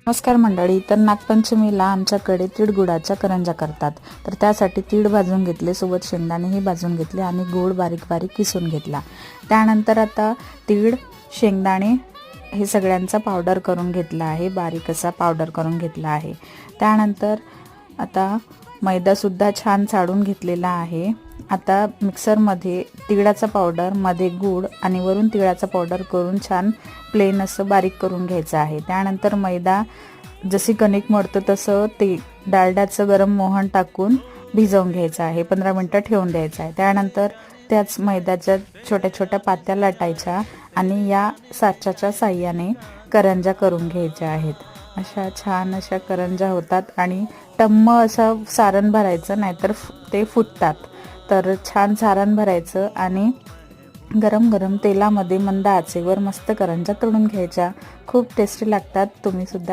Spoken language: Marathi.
नमस्कार मंडळी. तर नागपंचमीला आमच्याकडे तीळ गुळाच्या करंज्या करतात. तर त्यासाठी तीळ भाजून घेतले, सोबत शेंगदाणेही भाजून घेतले आणि गूळ बारीक बारीक किसून घेतला. त्यानंतर आता तीळ, शेंगदाणे हे सगळ्यांचा पावडर करून घेतला आहे, बारीक असा पावडर करून घेतला आहे. त्यानंतर आता मैदासुद्धा छान चाळून घेतलेला आहे. आता मिक्सरमध्ये तिळाचा पावडर, मध्ये गूळ आणि वरून तिळाचा पावडर करून छान प्लेन असं बारीक करून घ्यायचं आहे. त्यानंतर मैदा जशी कणिक मळतो तसं ते डालड्याचं गरम मोहन टाकून भिजवून घ्यायचं आहे, 15 मिनटं ठेवून द्यायचं आहे. त्यानंतर त्याच मैद्याच्या छोट्या छोट्या पात्या लाटायच्या आणि या साच्याच्या साह्याने करंज्या करून घ्यायच्या आहेत. अशा छान अशा करंज्या होतात आणि टम्म असं सारण भरायचं, नाहीतर ते फुटतात. तर छान सारण भरायचं आणि गरम गरम तेलामध्ये मंद आचेवर मस्त करंज्या तळून घ्यायच्या. खूप टेस्टी लागतात. तुम्ही सुद्धा